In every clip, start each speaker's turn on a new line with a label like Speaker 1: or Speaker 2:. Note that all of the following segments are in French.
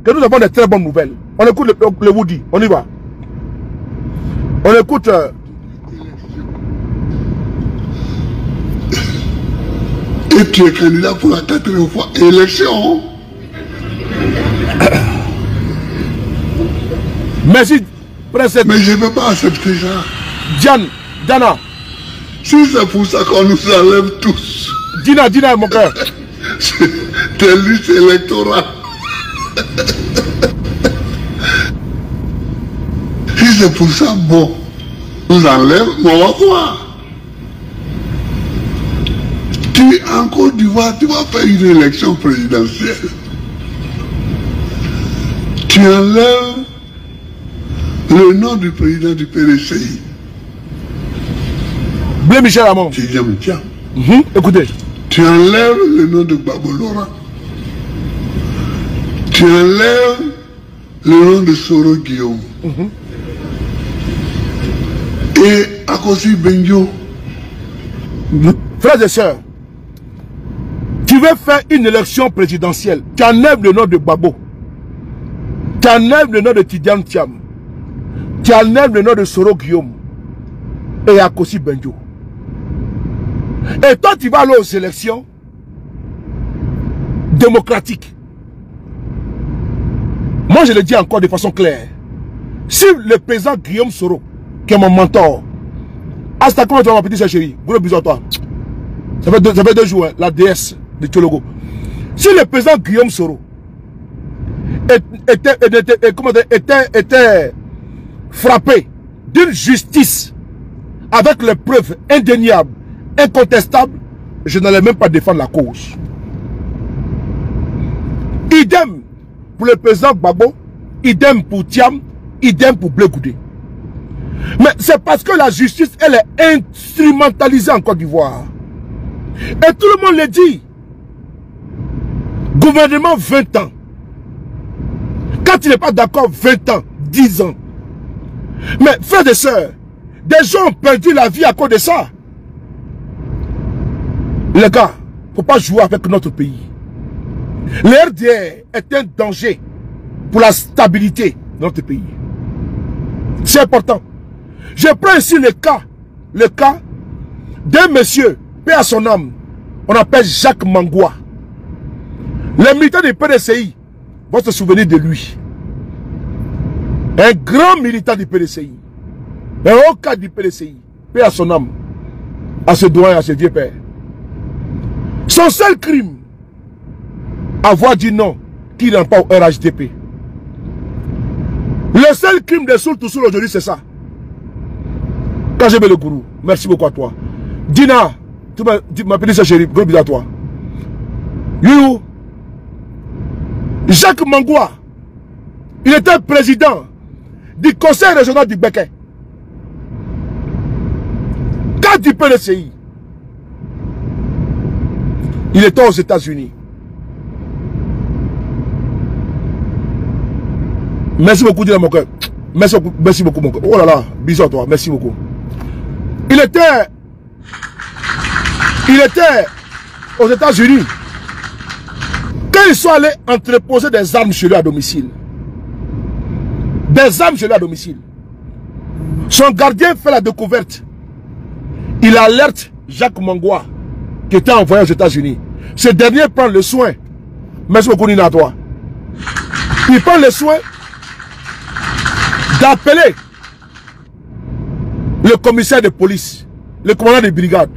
Speaker 1: que nous avons des très bonnes nouvelles. On écoute le Woody, on y va. On écoute...
Speaker 2: Et tu es candidat pour la 4e fois élection.
Speaker 1: Merci, président.
Speaker 2: Mais je ne peux pas accepter ça.
Speaker 1: Dana.
Speaker 2: Si c'est pour ça qu'on nous enlève tous.
Speaker 1: Dina, mon cœur.
Speaker 2: Tes listes électorales. Si c'est pour ça, bon, nous enlève, mais on va voir. En Côte d'Ivoire, tu vas faire une élection présidentielle. Tu enlèves le nom du président du PDCI.
Speaker 1: Blé Michel Amon. Écoutez.
Speaker 2: Tu enlèves le nom de Gbagbo Laurent. Tu enlèves le nom de Soro Guillaume. Et Akosi Benjo.
Speaker 1: Frères et sœurs, tu veux faire une élection présidentielle, tu enlèves le nom de Gbagbo, tu enlèves le nom de Tidiane Thiam, tu enlèves le nom de Soro Guillaume et Akosi Benjo. Et toi, tu vas aller aux élections démocratiques. Moi, je le dis encore de façon claire. Si le président Guillaume Soro, qui est mon mentor, hasta comment tu vas m'appeler, chérie, gros bisous à toi. Ça fait 2 jours, hein, la déesse de Tchologo. Si le président Guillaume Soro était frappé d'une justice avec les preuves indéniables, incontestables, je n'allais même pas défendre la cause. Idem pour le président Gbagbo, idem pour Thiam, idem pour Blé Goudé. Mais c'est parce que la justice, elle est instrumentalisée en Côte d'Ivoire. Et tout le monde le dit. Gouvernement 20 ans. Quand il n'est pas d'accord, 20 ans, 10 ans. Mais frères et sœurs, des gens ont perdu la vie à cause de ça. Les gars, il ne faut pas jouer avec notre pays. Le RDR est un danger pour la stabilité de notre pays. C'est important. Je prends ici le cas d'un monsieur, paix à son âme, on appelle Jacques Mangoua. Les militants du PDCI vont se souvenir de lui. Un grand militant du PDCI. Un haut cadre du PDCI. Paix à son âme. À ce doyen, à ce vieux père. Son seul crime, avoir dit non, qu'il n'en pas au RHDP. Le seul crime de Soul Toussoul aujourd'hui, c'est ça. Quand j'ai le gourou, merci beaucoup à toi. Dina, tu m'appelles ça chérie, gros bisous à toi. You, Jacques Mangoua, il était président du conseil régional du Béquet. Quand du PDCI, il était aux États-Unis. Merci beaucoup, Dina, mon cœur. Merci beaucoup, mon cœur. Oh là là, bisous à toi, merci beaucoup. Il était aux États-Unis. Quand ils sont allés entreposer des armes chez lui à domicile. Des armes chez lui à domicile. Son gardien fait la découverte. Il alerte Jacques Mangoua, qui était envoyé aux États-Unis. Ce dernier prend le soin. Merci beaucoup, Nina, à toi. Il prend le soin d'appeler le commissaire de police, le commandant de brigade.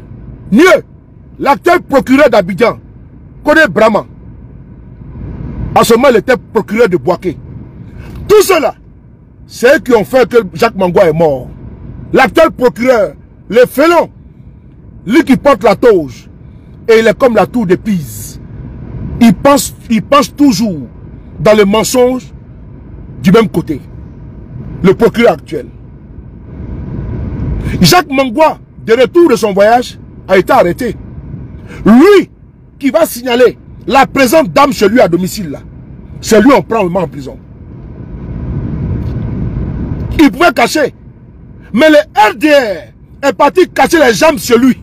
Speaker 1: Mieux, l'actuel procureur d'Abidjan, Kodé Brahma. À ce moment, il était procureur de Boaké. Tout cela, c'est eux qui ont fait que Jacques Mangoua est mort. L'actuel procureur, le félon, lui qui porte la toge, et il est comme la tour de Pise. Il pense toujours dans le mensonge du même côté. Le procureur actuel. Jacques Mangoua, de retour de son voyage, a été arrêté. Lui qui va signaler la présence d'âme chez lui à domicile, là, c'est lui on prend en prison. Il pouvait cacher. Mais le RDR est parti cacher les jambes chez lui.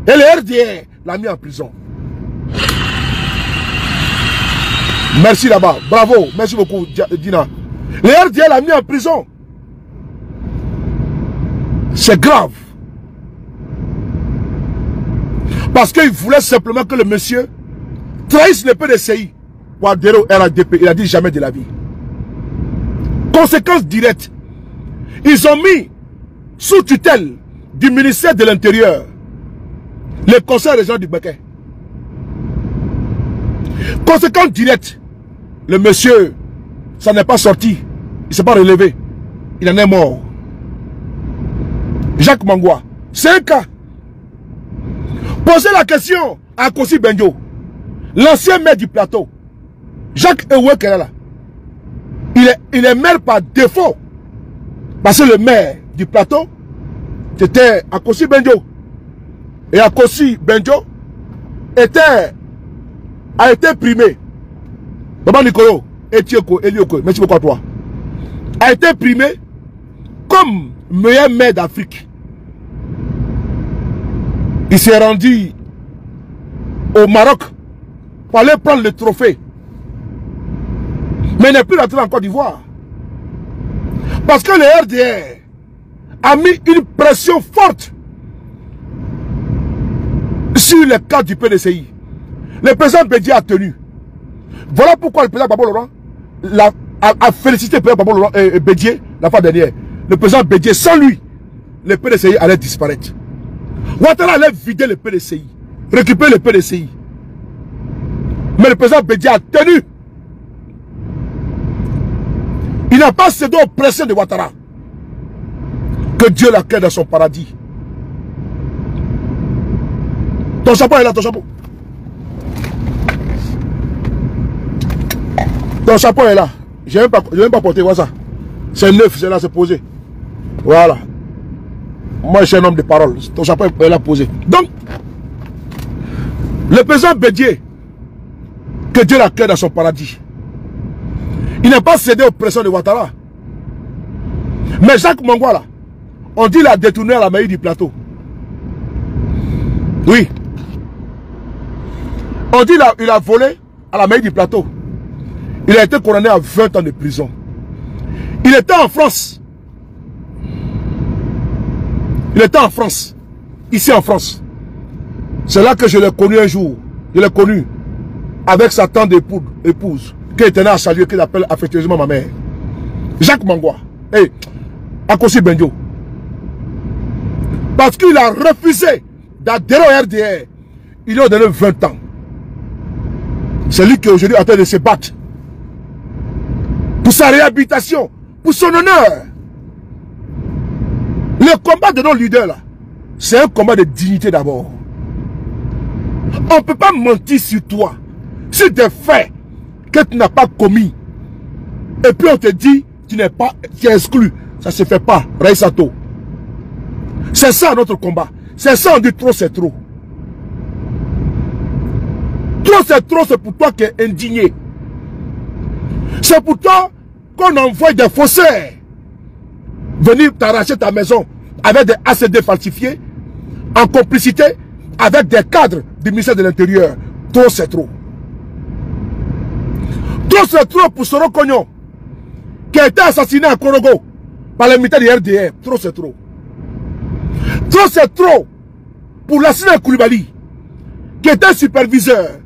Speaker 1: Et le RDR l'a mis en prison. Merci là-bas. Bravo. Merci beaucoup, Dina. Le RDL l'a mis en prison. C'est grave. Parce qu'il voulait simplement que le monsieur trahisse le PDCI. Ouattara RADP. Il a dit jamais de la vie. Conséquence directe. Ils ont mis sous tutelle du ministère de l'Intérieur le conseil régional du Béquet. Conséquence directe. Le monsieur, ça n'est pas sorti. Il ne s'est pas relevé. Il en est mort. Jacques Mangwa. C'est un cas. Posez la question à Kossi Benjo, l'ancien maire du plateau. Jacques Ewe Kerala. Il est maire par défaut. Parce que le maire du plateau, c'était Kossi Benjo. Et Kossi Benjo a été primé. Baba Nicolo, Etioko, Elioko, merci beaucoup à toi. A été primé comme meilleur maire d'Afrique. Il s'est rendu au Maroc pour aller prendre le trophée. Mais il n'est plus rentré en Côte d'Ivoire. Parce que le RDR a mis une pression forte sur le cadre du PDCI. Le président Bédié a tenu. Voilà pourquoi le président Babo Laurent a félicité le président Babo Laurent et Bédié la fois dernière. Le président Bédié, sans lui, le PDCI allait disparaître. Ouattara allait vider le PDCI, récupérer le PDCI. Mais le président Bédié a tenu. Il n'a pas cédé aux pressions de Ouattara. Que Dieu l'accueille dans son paradis. Ton chapeau est là, ton chapeau. Ton chapeau est là. Je n'ai même pas porté, voilà ça. C'est neuf, c'est là, c'est posé. Voilà. Moi, je suis un homme de parole. Ton chapeau est là posé. Donc, le président Bédié, que Dieu l'accueille dans son paradis, il n'a pas cédé aux pressions de Ouattara. Mais Jacques Mangwa, là, on dit qu'il a détourné à la mairie du plateau. Oui. On dit qu'il a volé à la mairie du plateau. Il a été condamné à 20 ans de prison. Il était en France. Il était en France. Ici en France. C'est là que je l'ai connu un jour. Je l'ai connu avec sa tante épouse qui était là à saluer, qu'il appelle affectueusement ma mère. Jacques Mangwa. Et Kossi Benjo. Parce qu'il a refusé d'adhérer au RDR. Il lui a donné 20 ans. C'est lui qui aujourd'hui est en train de se battre pour sa réhabilitation, pour son honneur. Le combat de nos leaders là, c'est un combat de dignité d'abord. On ne peut pas mentir sur toi, sur des faits que tu n'as pas commis. Et puis on te dit, tu n'es pas, tu es exclu. Ça ne se fait pas, Raïsato. C'est ça notre combat. C'est ça, on dit trop c'est trop. Trop, c'est pour toi qui es indigné. C'est pour toi qu'on envoie des faussaires venir t'arracher ta maison avec des ACD falsifiés en complicité avec des cadres du ministère de l'Intérieur. Trop, c'est trop. Trop, c'est trop pour Soro Cognon qui a été assassiné à Korogo par les militaires du RDR. Trop, c'est trop. Trop, c'est trop pour l'assassinat Koulibaly qui était superviseur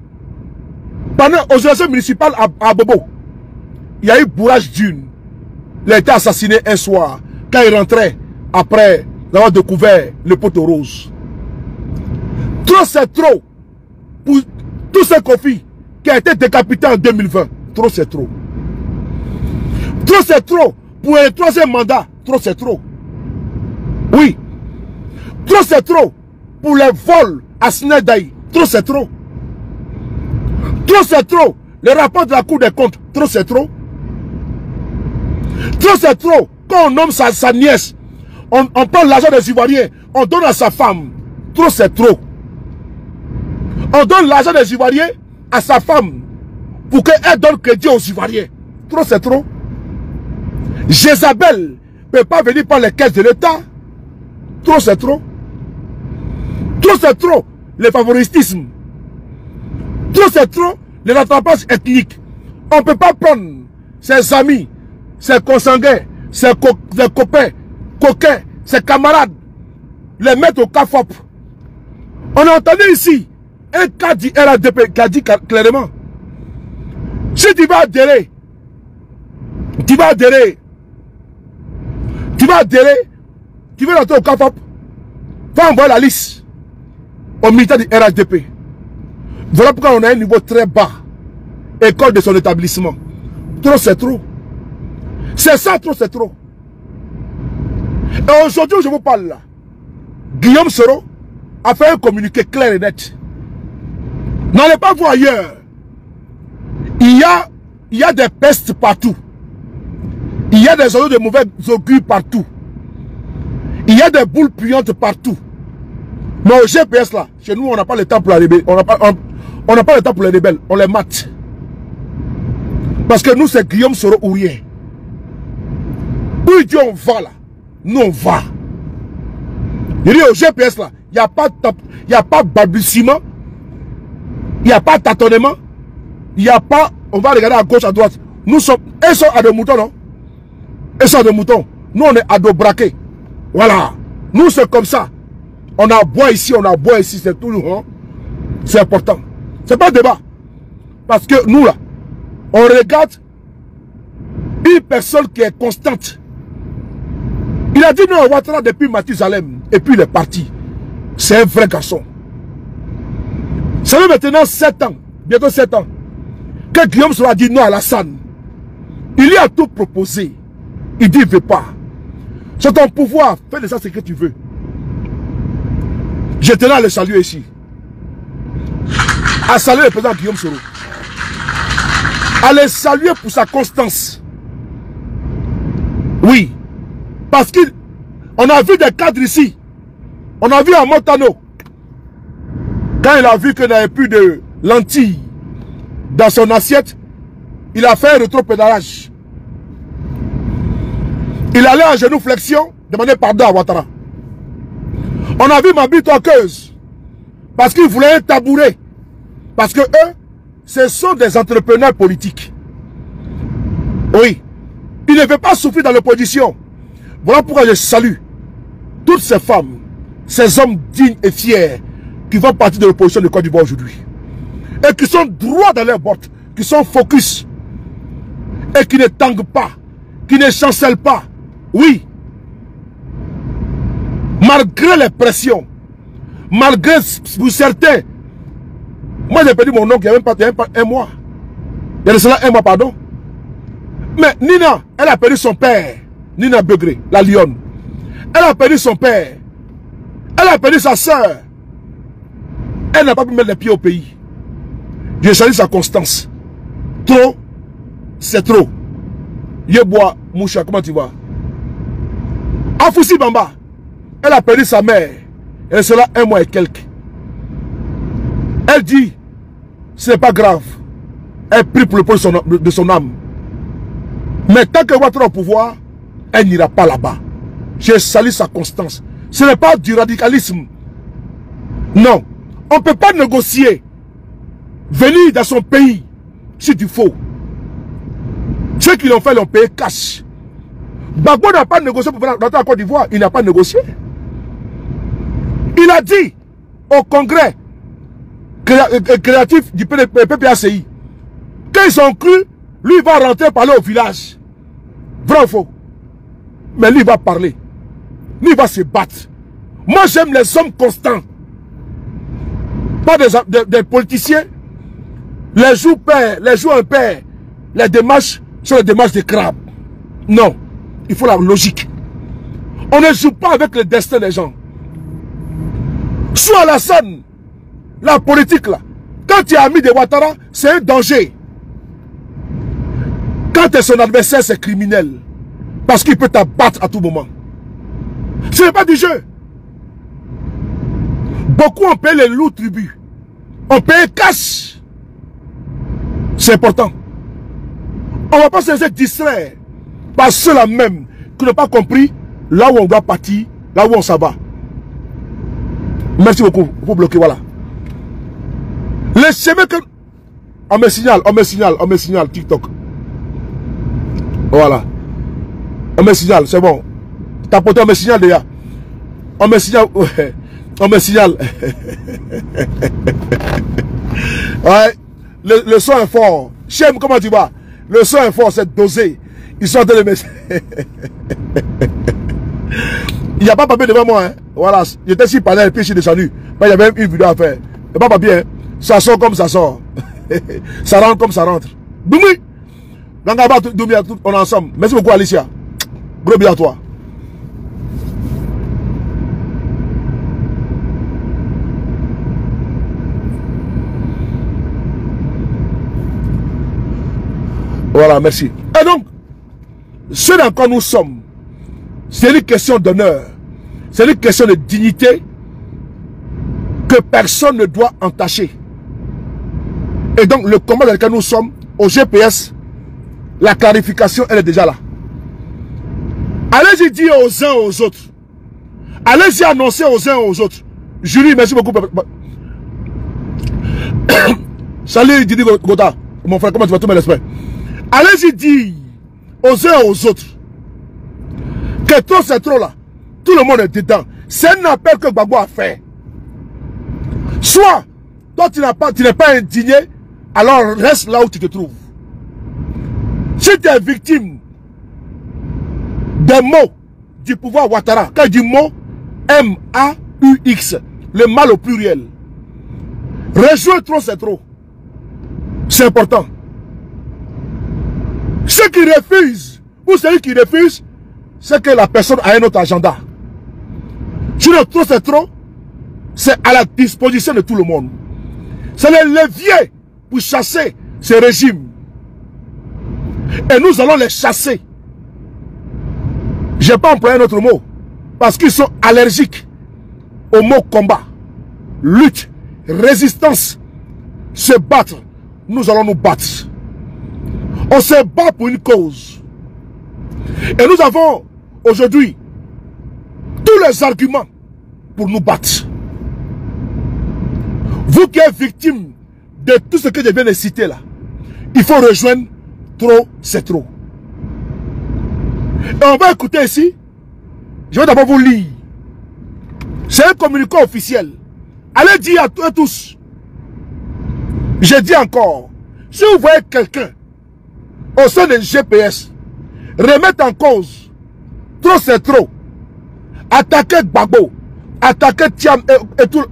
Speaker 1: pendant aux élections municipales à Bobo. Il y a eu bourrage d'une. Il a été assassiné un soir quand il rentrait après avoir découvert le poteau rose. Trop, c'est trop pour tous ces conflits qui a été décapité en 2020. Trop, c'est trop. Trop, c'est trop pour un troisième mandat. Trop, c'est trop. Oui. Trop, c'est trop pour les vols à Snedaï. Trop, c'est trop. Trop, c'est trop. Le rapport de la Cour des comptes. Trop, c'est trop. Trop, c'est trop. Quand on nomme sa nièce, on prend l'argent des Ivoiriens, on donne à sa femme. Trop, c'est trop. On donne l'argent des Ivoiriens à sa femme pour qu'elle donne crédit aux Ivoiriens. Trop, c'est trop. Jézabel ne peut pas venir par les caisses de l'État. Trop, c'est trop. Trop, c'est trop. Le favoritisme. Trop, c'est trop. Le rattrapage ethnique. On ne peut pas prendre ses amis, ses consanguins, ses copains, coquins, ses camarades, les mettre au CAFOP. On a entendu ici un cas du RADP qui a dit clairement, si tu vas adhérer, tu veux entrer au CAFOP, va envoyer la liste au militaire du RHDP. Voilà pourquoi on a un niveau très bas. École de son établissement. Trop, c'est trop. C'est ça, trop, c'est trop. Et aujourd'hui, je vous parle là. Guillaume Soro a fait un communiqué clair et net. N'allez pas voir ailleurs. Il y a des pestes partout. Il y a des oiseaux de mauvais augure partout. Il y a des boules puantes partout. Mais au GPS là, chez nous, on n'a pas le temps pour la rebelle. On n'a pas le temps pour les rebelles. On les mate. Parce que nous, c'est Guillaume Soro ou rien. Où Dieu on va là, nous on va. Il dit au GPS là, il n'y a pas balbutiement, il n'y a pas tâtonnement, il n'y a pas, on va regarder à gauche, à droite. Nous sommes, eux sont à dos moutons, non? Eux sont à dos moutons. Nous on est à dos braqués. Voilà. Nous c'est comme ça. On a bois ici, c'est tout. Hein? C'est important. C'est pas débat. Parce que nous là, on regarde une personne qui est constante. Il a dit non à Ouattara depuis Mathusalem. Et puis il est parti. C'est un vrai garçon. Ça fait maintenant 7 ans, bientôt 7 ans, que Guillaume Soro a dit non à Alassane. Il lui a tout proposé. Il dit il ne veut pas. C'est ton pouvoir. Fais de ça ce que tu veux. Je tenais à le saluer ici. À saluer le président Guillaume Soro. À le saluer pour sa constance. Oui. Parce qu'on a vu des cadres ici. On a vu à Montano. Quand il a vu qu'il n'y avait plus de lentilles dans son assiette, il a fait un rétropédalage. Il allait en genou flexion, demander pardon à Ouattara. On a vu Mabi Toqueuse. Parce qu'il voulait un tabouret. Parce que eux, ce sont des entrepreneurs politiques. Oui. Ils ne veulent pas souffrir dans l'opposition. Voilà pourquoi je salue toutes ces femmes, ces hommes dignes et fiers qui font partie de l'opposition de Côte d'Ivoire aujourd'hui. Et qui sont droits dans leurs bottes, qui sont focus. Et qui ne tanguent pas, qui ne chancellent pas. Oui. Malgré les pressions, malgré pour certains, moi j'ai perdu mon oncle il n'y a même pas un mois. Il y a de cela un mois, pardon. Mais Nina, elle a perdu son père. Nina Begré, la lionne. Elle a perdu son père. Elle a perdu sa soeur. Elle n'a pas pu mettre les pieds au pays. Je salue sa constance. Trop, c'est trop. Yebois, Moucha, comment tu vas? Afoussi Bamba, elle a perdu sa mère. Elle sera un mois et quelques. Elle dit, ce n'est pas grave. Elle prie pour le point de son âme. Mais tant qu'elle va être au pouvoir, elle n'ira pas là-bas. Je salue sa constance. Ce n'est pas du radicalisme. Non. On ne peut pas négocier. Venir dans son pays, c'est du faux. Ceux qui l'ont fait l'ont payé cash. Gbagbo n'a pas négocié pour venir dans la Côte d'Ivoire. Il n'a pas négocié. Il a dit au congrès créatif du PPACI qu'ils ont cru, lui il va rentrer parler au village. Vrai ou faux? Mais lui il va parler. Lui il va se battre. Moi j'aime les hommes constants. Pas des politiciens. Les jours pairs, les jours impairs. Les démarches sont les démarches des crabes. Non. Il faut la logique. On ne joue pas avec le destin des gens. Soit la scène, la politique là. Quand tu es ami de Ouattara, c'est un danger. Quand tu es son adversaire, c'est criminel. Parce qu'il peut t'abattre à tout moment. Ce n'est pas du jeu. Beaucoup ont payé les loups tribus. On paye cash. C'est important. On ne va pas se laisser distraire par ceux-là même qui n'ont pas compris là où on doit partir, là où on s'en va. Merci beaucoup. Vous bloquez, voilà. Le chemin que... On me signale TikTok. Voilà. On me signale, c'est bon. Tapote, on me signale déjà. On me signale. Ouais. On me signale. Ouais. Le son est fort. Chem, comment tu vas? Le son est fort, c'est dosé. Ils sont en train de me... Il n'y a pas papier devant moi. Hein. Voilà. J'étais sur panel et puis je suis descendu. Il y avait une vidéo à faire. Il n'y a pas papier. Hein. Ça sort comme ça sort. Ça rentre comme ça rentre. Doumi. On est ensemble. Merci beaucoup Alicia. Gros bien à toi. Voilà, merci. Et donc, ce dans quoi nous sommes, c'est une question d'honneur. C'est une question de dignité que personne ne doit entacher. Et donc, le combat dans lequel nous sommes, au GPS, la clarification, elle est déjà là. Allez-y dire aux uns aux autres. Allez-y annoncer aux uns aux autres. Julie, merci beaucoup. Salut Didi Gota, mon frère, comment tu vas tout l'esprit? Allez-y dire aux uns aux autres que trop c'est trop là. Tout le monde est dedans. C'est un appel que Gbagbo a fait. Soit, toi tu n'es pas indigné, alors reste là où tu te trouves. Si tu es victime des mots du pouvoir Ouattara, quand je dis mot, M-A-U-X, le mal au pluriel, rejoins trop c'est trop. C'est important. Ceux qui refusent, ou celui qui refuse, c'est que la personne a un autre agenda. Sinon, trop c'est trop, c'est à la disposition de tout le monde. C'est le levier pour chasser ce régime. Et nous allons les chasser. Je n'ai pas employé un autre mot. Parce qu'ils sont allergiques au mot combat, lutte, résistance, se battre. Nous allons nous battre. On se bat pour une cause. Et nous avons aujourd'hui tous les arguments pour nous battre. Vous qui êtes victime de tout ce que je viens de citer là, il faut rejoindre trop, c'est trop. Et on va écouter ici. Je vais d'abord vous lire. C'est un communiqué officiel. Allez dire à tous. Je dis encore, si vous voyez quelqu'un au sein de GPS remettre en cause trop c'est trop, attaquer Gbagbo, attaquer Thiam et tout,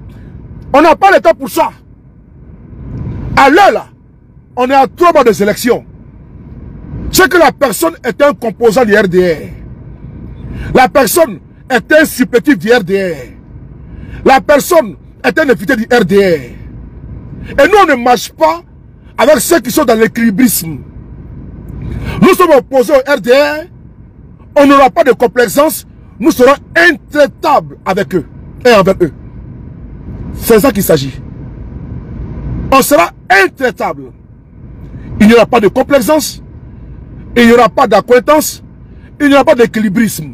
Speaker 1: on n'a pas le temps pour ça. À l'heure là, on est à 3 mois des élections. C'est que la personne est un composant du RDR. La personne est un supplétif du RDR. La personne est un invité du RDR. Et nous, on ne marche pas avec ceux qui sont dans l'équilibrisme. Nous sommes opposés au RDR. On n'aura pas de complaisance. Nous serons intraitables avec eux et envers eux. C'est ça qu'il s'agit. On sera intraitable. Il n'y aura pas de complaisance. Il n'y aura pas d'acquaintance. Il n'y aura pas d'équilibrisme.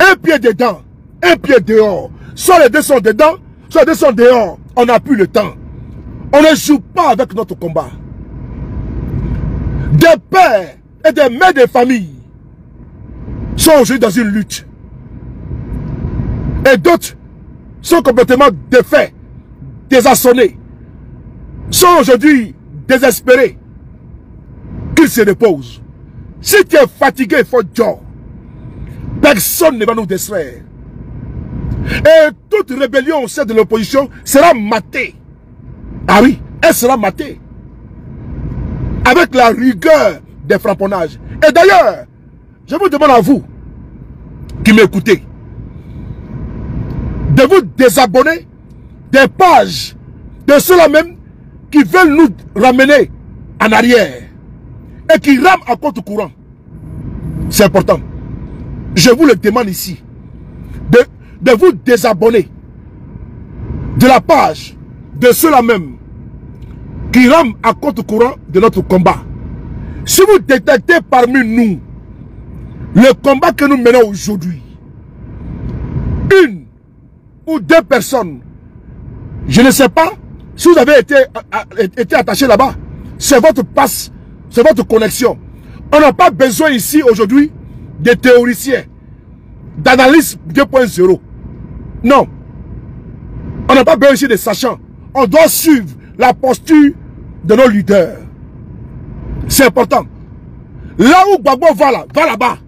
Speaker 1: Un pied dedans, un pied dehors. Soit les deux sont dedans, soit les deux sont dehors. On n'a plus le temps. On ne joue pas avec notre combat. Des pères et des mères de famille sont aujourd'hui dans une lutte. Et d'autres sont complètement défaits, désarçonnés, sont aujourd'hui désespérés. Qu'ils se reposent. Si tu es fatigué, il faut dire. Personne ne va nous distraire. Et toute rébellion au sein de l'opposition sera matée. Ah oui, elle sera matée. Avec la rigueur des framponnages. Et d'ailleurs, je vous demande à vous qui m'écoutez de vous désabonner des pages de ceux-là même qui veulent nous ramener en arrière et qui rament à compte courant. C'est important. Je vous le demande ici de vous désabonner de la page de ceux-là même qui rament à compte courant de notre combat. Si vous détectez parmi nous le combat que nous menons aujourd'hui, une ou deux personnes, je ne sais pas, Si vous avez été attaché là-bas, c'est votre passe, c'est votre connexion. On n'a pas besoin ici aujourd'hui de théoriciens, d'analystes 2.0. Non. On n'a pas besoin ici de sachants. On doit suivre la posture de nos leaders. C'est important. Là où Gbagbo va là-bas.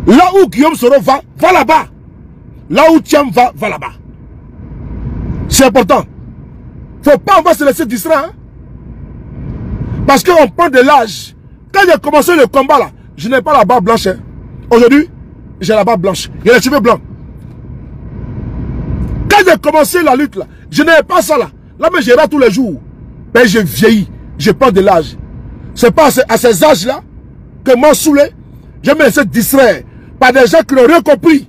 Speaker 1: Là où Guillaume Soro va là-bas. Là où Thiam va là-bas. C'est important. Faut pas, on va se laisser distraire. Hein? Parce qu'on prend de l'âge. Quand j'ai commencé le combat là, je n'ai pas la barbe blanche. Hein. Aujourd'hui, j'ai la barbe blanche. J'ai les cheveux blancs. Quand j'ai commencé la lutte là, je n'avais pas ça là. Là, mais j'ai là tous les jours. Mais je vieillis. Je prends de l'âge. C'est pas à ces âges-là que moi saoulé, je me laisse distraire par des gens qui n'ont rien compris.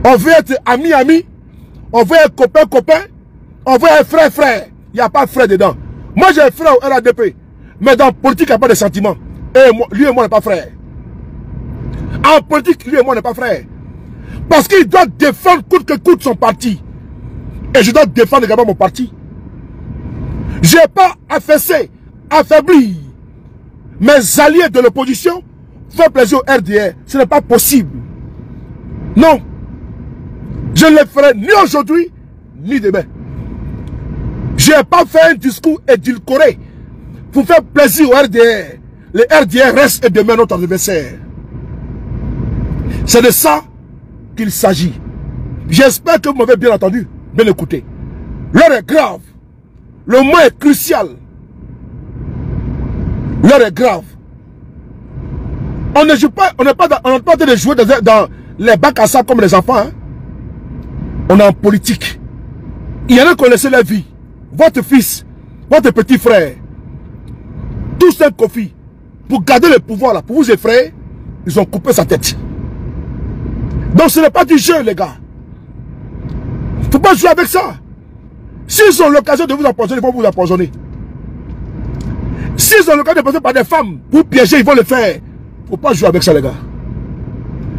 Speaker 1: On veut être ami, on veut être copain, on veut être frère. Il n'y a pas de frère dedans. Moi j'ai un frère au RADP, mais dans la politique il n'y a pas de sentiments. Et moi, lui et moi on n'est pas frère. En politique, lui et moi on n'est pas frère. Parce qu'il doit défendre coûte que coûte son parti. Et je dois défendre également mon parti. Je n'ai pas affaibli mes alliés de l'opposition, faire plaisir au RDR. Ce n'est pas possible. Non. Je ne le ferai ni aujourd'hui, ni demain. Je n'ai pas fait un discours édulcoré pour faire plaisir au RDR. Le RDR reste et demeure notre adversaire. C'est de ça qu'il s'agit. J'espère que vous m'avez bien entendu, bien écouté. L'heure est grave. Le moment est crucial. L'heure est grave. On ne joue pas, on n'est pas en train de jouer dans les bacs à sable comme les enfants. Hein. On est en politique. Il y en a qui ont laissé leur vie. Votre fils, votre petit frère, tous un Kofi, pour garder le pouvoir là, pour vous effrayer, ils ont coupé sa tête. Donc ce n'est pas du jeu, les gars. Il ne faut pas jouer avec ça. S'ils ont l'occasion de vous empoisonner, ils vont vous empoisonner. S'ils ont l'occasion de passer par des femmes pour piéger, ils vont le faire. Il ne faut pas jouer avec ça, les gars.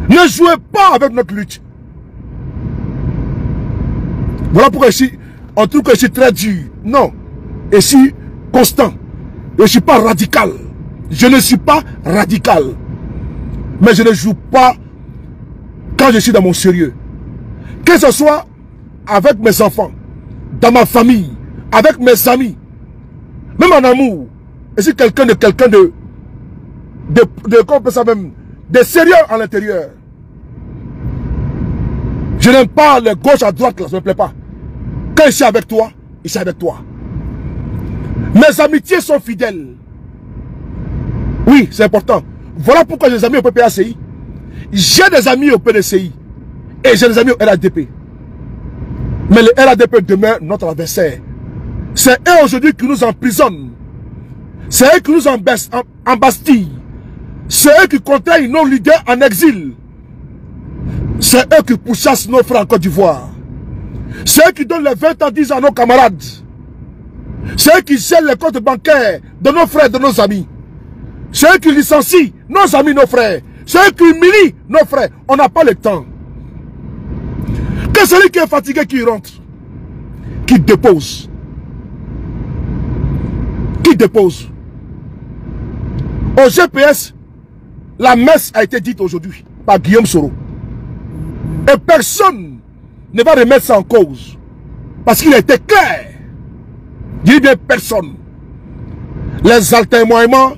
Speaker 1: Ne jouez pas avec notre lutte. Voilà pourquoi ici, on trouve que je suis très dur. Non. Je suis constant. Je ne suis pas radical. Je ne suis pas radical. Mais je ne joue pas quand je suis dans mon sérieux. Que ce soit avec mes enfants, dans ma famille, avec mes amis, même en amour. Et si quelqu'un de comment on peut ça même, de sérieux à l'intérieur. Je n'aime pas les gauches à droite, là, ça ne me plaît pas. Quand je suis avec toi, je suis avec toi. Mes amitiés sont fidèles. Oui, c'est important. Voilà pourquoi j'ai des amis au PPACI. J'ai des amis au PDCI. Et j'ai des amis au RADP. Mais le RADP demeure notre adversaire. C'est eux aujourd'hui qui nous emprisonnent. C'est eux qui nous embastillent. C'est eux qui contraignent nos leaders en exil. C'est eux qui pourchassent nos frères en Côte d'Ivoire. C'est eux qui donnent les 20 ans 10 ans à nos camarades. C'est eux qui gèlent les comptes bancaires de nos frères, de nos amis. C'est eux qui licencient nos amis, nos frères. C'est eux qui humilient nos frères. On n'a pas le temps. Que celui qui est fatigué qui rentre, qui dépose. Qui dépose. Au GPS, la messe a été dite aujourd'hui par Guillaume Soro. Et personne ne va remettre ça en cause. Parce qu'il a été clair. Je dis bien personne. Les altermoiements,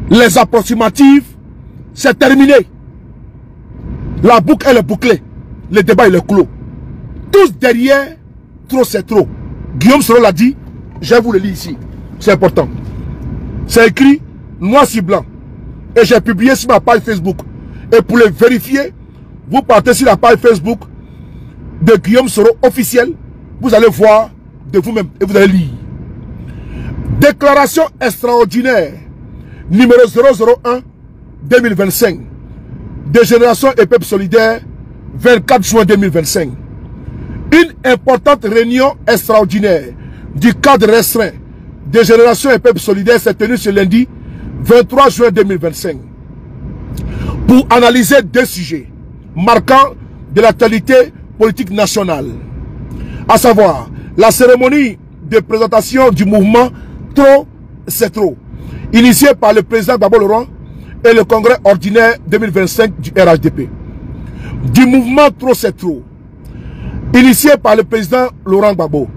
Speaker 1: les approximatifs, c'est terminé. La boucle, elle est bouclée. Le débat, il est clos. Tous derrière, trop c'est trop. Guillaume Soro l'a dit, je vous le lis ici. C'est important. C'est écrit noir sur blanc. Et j'ai publié sur ma page Facebook. Et pour le vérifier, vous partez sur la page Facebook de Guillaume Soro officiel. Vous allez voir de vous-même et vous allez lire. Déclaration extraordinaire numéro 001 2025 de Génération et Peuple Solidaire 24 juin 2025. Une importante réunion extraordinaire du cadre restreint de Génération et Peuple Solidaire s'est tenue ce lundi 23 juin 2025 pour analyser deux sujets marquants de l'actualité politique nationale, à savoir la cérémonie de présentation du mouvement Trop c'est trop, initié par le président Gbagbo Laurent et le congrès ordinaire 2025 du RHDP. Du mouvement Trop c'est trop, initié par le président Laurent Gbagbo.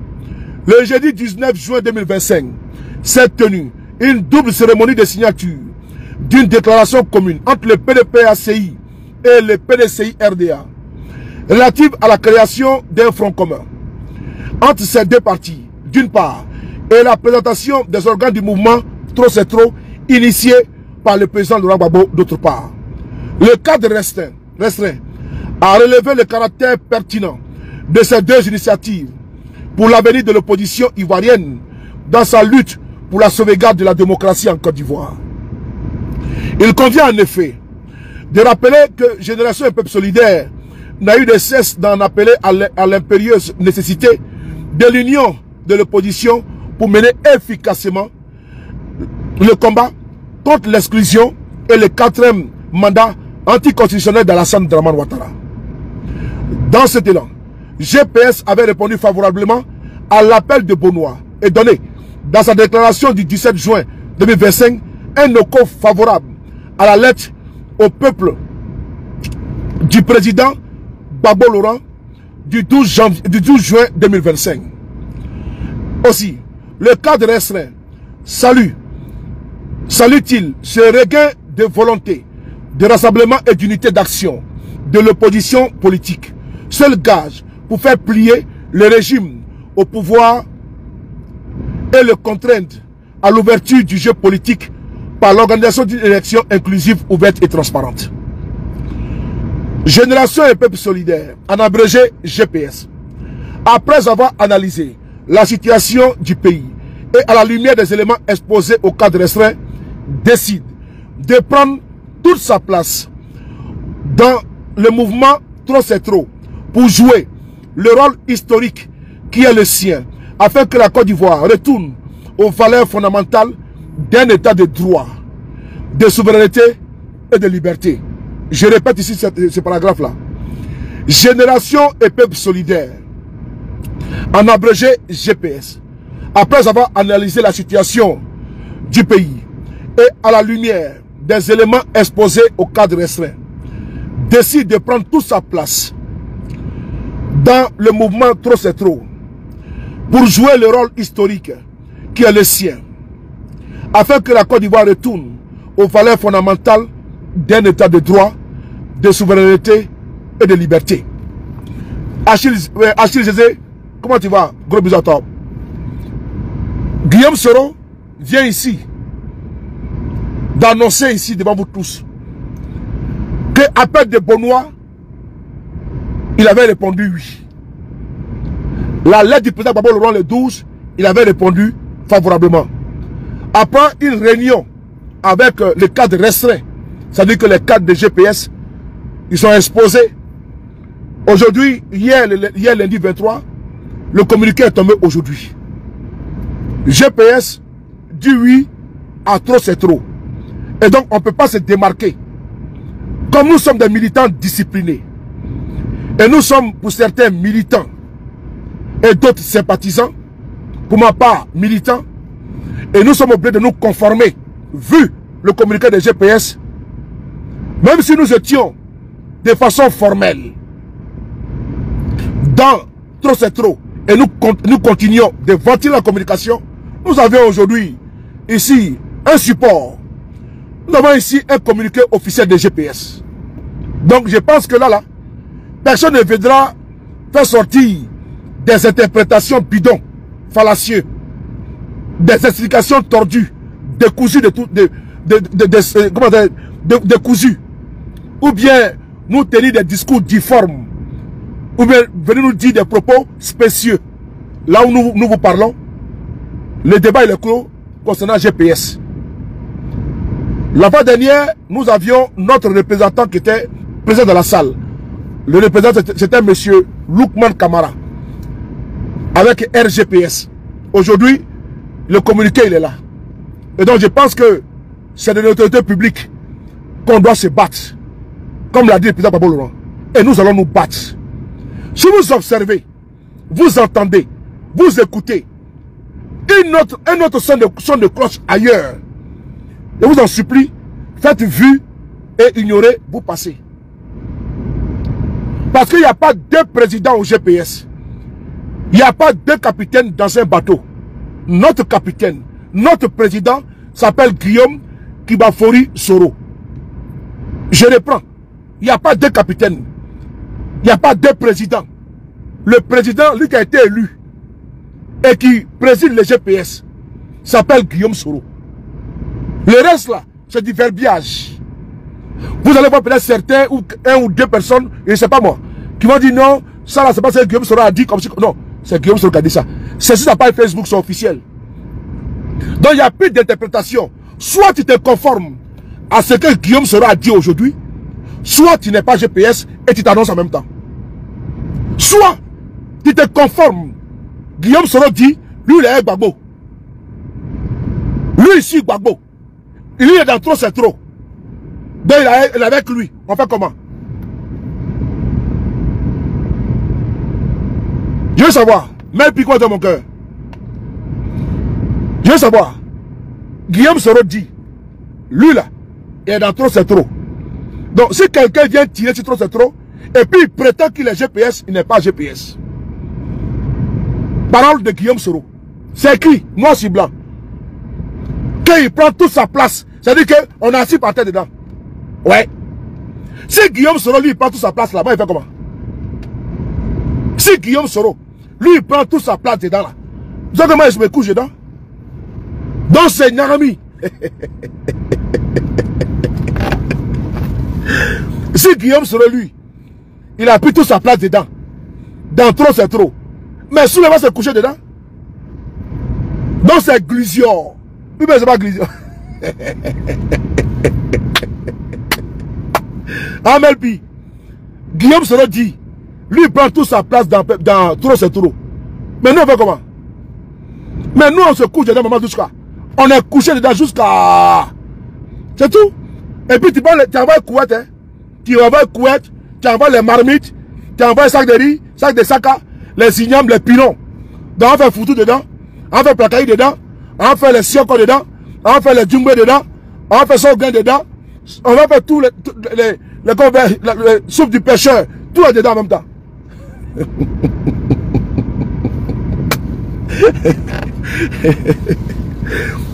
Speaker 1: Le jeudi 19 juin 2025, s'est tenue une double cérémonie de signature d'une déclaration commune entre le PDP-ACI et le PDCI-RDA relative à la création d'un front commun entre ces deux partis, d'une part, et la présentation des organes du mouvement Trop c'est trop, initié par le président Laurent Gbagbo, d'autre part. Le cadre restreint a relevé le caractère pertinent de ces deux initiatives pour l'avenir de l'opposition ivoirienne dans sa lutte pour la sauvegarde de la démocratie en Côte d'Ivoire. Il convient en effet de rappeler que Génération et Peuple Solidaire n'a eu de cesse d'en appeler à l'impérieuse nécessité de l'union de l'opposition pour mener efficacement le combat contre l'exclusion et le 4e mandat anticonstitutionnel d'Alassane Dramane Ouattara. Dans cet élan, GPS avait répondu favorablement à l'appel de Benoît et donné, dans sa déclaration du 17 juin 2025, un écho favorable à la lettre au peuple du président Gbagbo Laurent du 12 juin 2025. Aussi, le cadre restreint salue-t-il ce regain de volonté, de rassemblement et d'unité d'action de l'opposition politique, seul gage pour faire plier le régime au pouvoir et le contraindre à l'ouverture du jeu politique par l'organisation d'une élection inclusive, ouverte et transparente. Génération et Peuple Solidaire, en abrégé GPS, après avoir analysé la situation du pays et à la lumière des éléments exposés au cadre restreint, décide de prendre toute sa place dans le mouvement Trop c'est trop pour jouer le rôle historique qui est le sien afin que la Côte d'Ivoire retourne aux valeurs fondamentales d'un état de droit, de souveraineté et de liberté. Je répète ici ce paragraphe-là. Génération et Peuple Solidaire, en abrégé GPS, après avoir analysé la situation du pays et à la lumière des éléments exposés au cadre restreint, décide de prendre toute sa place dans le mouvement Trop c'est trop pour jouer le rôle historique qui est le sien, afin que la Côte d'Ivoire retourne aux valeurs fondamentales d'un état de droit, de souveraineté et de liberté. Achille Zézé, comment tu vas? Gros bisous à toi. Guillaume Soro vient ici d'annoncer ici devant vous tous que appel de Benoît, il avait répondu oui. La lettre du président Gbagbo Laurent le 12, il avait répondu favorablement. Après une réunion avec les cadres restreints, c'est-à-dire que les cadres de GPS, ils sont exposés. Aujourd'hui, hier lundi 23, le communiqué est tombé aujourd'hui. GPS dit oui à Trop c'est trop. Et donc, on ne peut pas se démarquer. Comme nous sommes des militants disciplinés, et nous sommes pour certains militants, et d'autres sympathisants, pour ma part militants, et nous sommes obligés de nous conformer, vu le communiqué de GPS, même si nous étions de façon formelle dans Trop c'est trop, et nous continuons de ventiler la communication, nous avons aujourd'hui ici un support. Nous avons ici un communiqué officiel de GPS. Donc je pense que là, personne ne viendra faire sortir des interprétations bidons, fallacieuses, des explications tordues, décousues décousues, ou bien nous tenir des discours difformes, ou bien venir nous dire des propos spécieux. Là où nous vous parlons, le débat est clos concernant GPS. La fois dernière, nous avions notre représentant qui était présent dans la salle. Le représentant, c'était M. Loukman Kamara, avec RGPS. Aujourd'hui, le communiqué, il est là. Et donc, je pense que c'est de l'autorité publique qu'on doit se battre. Comme l'a dit le président Gbagbo Laurent. Et nous allons nous battre. Si vous observez, vous entendez, vous écoutez un autre son de cloche ailleurs, je vous en supplie, faites vue et ignorez, vous passez. Parce qu'il n'y a pas deux présidents au GPS. Il n'y a pas deux capitaines dans un bateau. Notre capitaine, notre président s'appelle Guillaume Kibafori Soro. Je reprends. Il n'y a pas deux capitaines. Il n'y a pas deux présidents. Le président, lui qui a été élu et qui préside le GPS, s'appelle Guillaume Soro. Le reste là, c'est du verbiage. Vous allez voir peut-être certains, ou un ou deux personnes, je ne sais pas moi, qui vont dire non, ça là, c'est pas ce que Guillaume Soro a dit comme si. Non, c'est Guillaume Soro qui a dit ça. C'est sur sa page Facebook, c'est officiel. Donc il n'y a plus d'interprétation. Soit tu te conformes à ce que Guillaume Soro a dit aujourd'hui, soit tu n'es pas GPS et tu t'annonces en même temps. Soit tu te conformes. Guillaume Soro dit, lui il est Gbagbo. Lui ici Gbagbo. Il est dans trop, c'est trop. Donc il est avec lui. On fait comment? Je veux savoir. Mets le piquant dans mon cœur. Je veux savoir. Guillaume Soro dit, lui là, il est dans trop, c'est trop. Donc si quelqu'un vient tirer sur trop, c'est trop, et puis il prétend qu'il est GPS, il n'est pas GPS. Parole de Guillaume Soro. C'est écrit, noir sur blanc. Quand il prend toute sa place, c'est-à-dire qu'on est assis par terre dedans. Ouais. Si Guillaume Soro, lui, il prend toute sa place là-bas, il fait comment? Si Guillaume Soro, lui, il prend toute sa place dedans là, vous savez comment je me couche dedans? Donc c'est Nyarami. Si Guillaume Soro, lui, il a pris toute sa place dedans, dans trop c'est trop, mais sous le va se coucher dedans. Donc c'est Glusion. Oui, mais c'est pas Glusion. Amelpi, Guillaume Soro dit, lui il prend toute sa place dans trop c'est trop. Mais nous on fait comment? Mais nous on se couche dedans, maman Douchka. On est couché dedans jusqu'à... C'est tout. Et puis tu envoies Kouet, hein? Tu envoies Kouet, tu envoies les marmites, tu envoies sacs de riz, sacs de saka, les ignames, les pilons. Donc on fait foutu dedans, on fait placaï dedans, on fait les sioko dedans, on fait les djumbe dedans, on fait son gain dedans, on va faire tous les soupe du pêcheur, tout est dedans en même temps.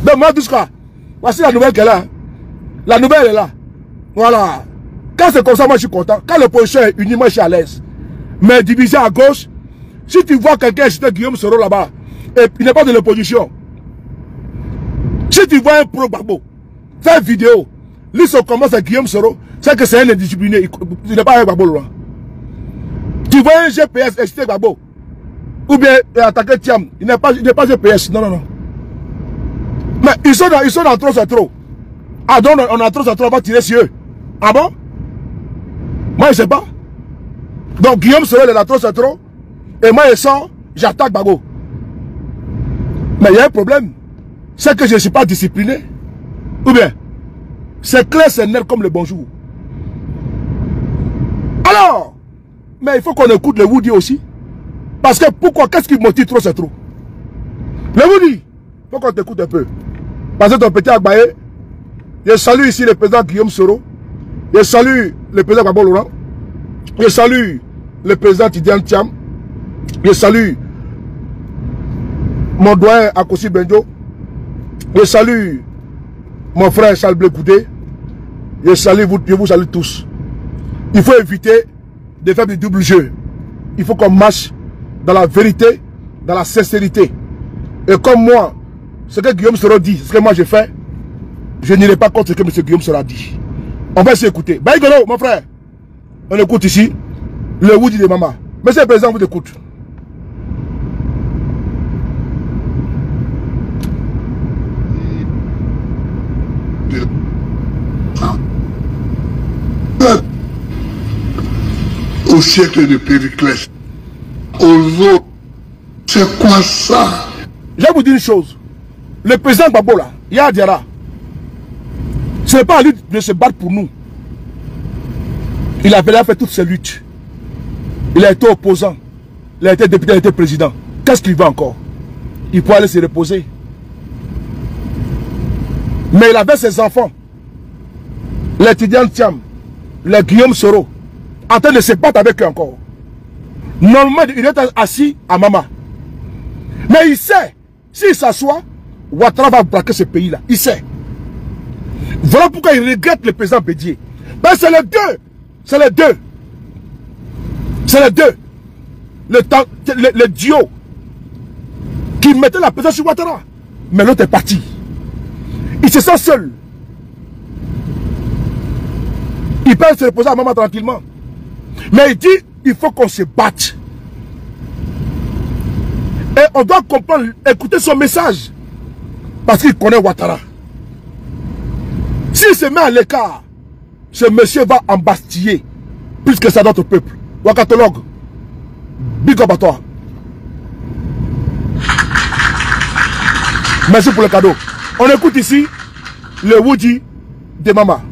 Speaker 1: Donc moi tout ça, voici la nouvelle qu'elle a. La nouvelle est là. Voilà. Quand c'est comme ça, moi je suis content. Quand le position est uni, moi je suis à l'aise. Mais divisé à gauche, si tu vois quelqu'un citer Guillaume Soro là-bas, et il n'est pas de l'opposition. Si tu vois un pro Gbagbo, fais vidéo, lui son comment c'est Guillaume Soro, c'est que c'est un indiscipliné, il n'est pas un Gbagbo là. Tu vois un GPS excité Gbagbo, ou bien attaquer Thiam, il n'est pas GPS, non, non, non. Mais ils sont dans trop, c'est trop. Ah donc on a trop, c'est trop, on va tirer sur eux. Ah bon? Moi je sais pas. Donc Guillaume Soro il est dans trop, c'est trop. Et moi je sors, j'attaque Gbagbo. Mais il y a un problème. C'est que je ne suis pas discipliné. Ou bien, c'est clair, c'est net comme le bonjour. Alors, mais il faut qu'on écoute le Woody aussi. Parce que pourquoi? Qu'est-ce qui motive trop, c'est trop? Le Woody, il faut qu'on t'écoute un peu. Parce que ton petit Agbaye, je salue ici le président Guillaume Soro. Je salue le président Gbagbo Laurent. Je salue le président Tidiane Thiam. Je salue mon doyen Akosi Benjo. Je salue mon frère Charles Blé Goudé. Je vous salue tous. Il faut éviter de faire du double jeu. Il faut qu'on marche dans la vérité, dans la sincérité. Et comme moi, ce que Guillaume Soro dit, ce que moi j'ai fait, je n'irai pas contre ce que M. Guillaume Soro a dit. On va s'écouter. Baïgolo, mon frère. On écoute ici le Woody de Maman. Monsieur le Président, vous écoute.
Speaker 2: Au siècle de Périclès, aux autres, c'est quoi ça?
Speaker 1: Je vais vous dire une chose. Le président Gbagbo là, Yaya Diarra, ce n'est pas à lui de se battre pour nous. Il a fait toutes ses luttes. Il a été opposant. Il a été député, il a été président. Qu'est-ce qu'il veut encore? Il peut aller se reposer. Mais il avait ses enfants. L'étudiant Thiam, le Guillaume Soro, en train de se battre avec eux encore. Normalement, il est assis à Mama. Mais il sait, s'il s'assoit, Ouattara va braquer ce pays-là. Il sait. Voilà pourquoi il regrette le président Bédié. Ben c'est les deux. C'est les deux. C'est les deux. Le duo qui mettait la pression sur Ouattara. Mais l'autre est parti. Il se sent seul. Il peut se reposer à Maman tranquillement. Mais il dit, il faut qu'on se batte. Et on doit comprendre, écouter son message. Parce qu'il connaît Ouattara. S'il se met à l'écart, ce monsieur va embastiller plus que ça notre peuple. Ouakatologue, big up à toi. Merci pour le cadeau. On écoute ici le Woody de Mama.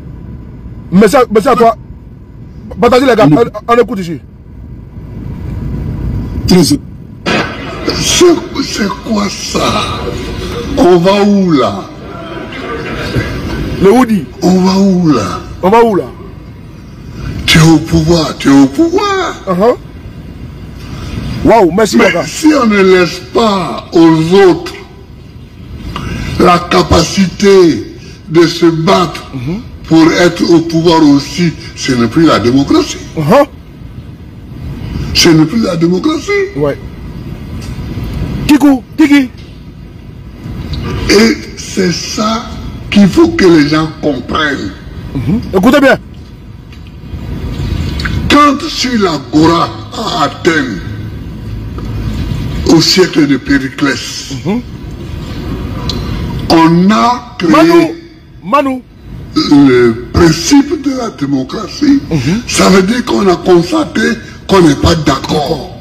Speaker 1: Merci à toi. Partagez les gars, on écoute ici.
Speaker 2: C'est quoi ça? On va où là?
Speaker 1: Le Woody.
Speaker 2: On va où là?
Speaker 1: On va où là?
Speaker 2: Tu es au pouvoir, tu es au pouvoir.
Speaker 1: Waouh, merci
Speaker 2: Mais
Speaker 1: mon gars.
Speaker 2: si on ne laisse pas aux autres la capacité de se battre pour être au pouvoir aussi, ce n'est plus la démocratie. Ce n'est plus la démocratie.
Speaker 1: Ouais. Kiki.
Speaker 2: Et c'est ça qu'il faut que les gens comprennent.
Speaker 1: Écoutez bien.
Speaker 2: Quand sur l'Agora à Athènes, au siècle de Périclès, on a créé
Speaker 1: Manu.
Speaker 2: le principe de la démocratie. Ça veut dire qu'on a constaté qu'on n'est pas d'accord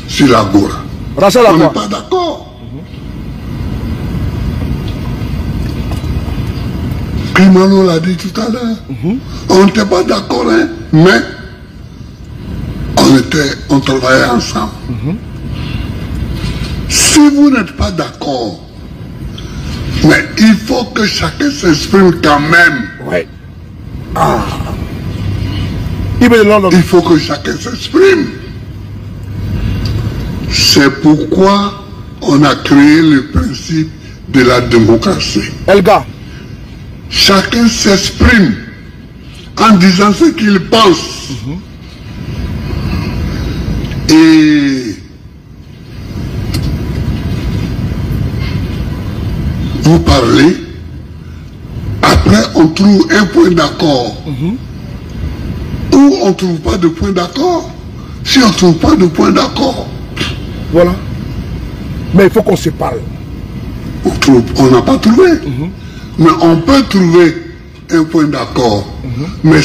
Speaker 2: sur l'Agora. On n'est pas d'accord. Primano l'a dit tout à l'heure. On n'était pas d'accord, hein, mais on travaillait ensemble. Si vous n'êtes pas d'accord, mais il faut que chacun s'exprime quand même.
Speaker 1: Ouais.
Speaker 2: Il faut que chacun s'exprime. C'est pourquoi on a créé le principe de la démocratie.
Speaker 1: Elga.
Speaker 2: Chacun s'exprime en disant ce qu'il pense. Et vous parlez, après on trouve un point d'accord. Ou on ne trouve pas de point d'accord. Si on ne trouve pas de point d'accord,
Speaker 1: voilà. Mais il faut qu'on se parle.
Speaker 2: On n'a pas trouvé. Mais on peut trouver un point d'accord. Mais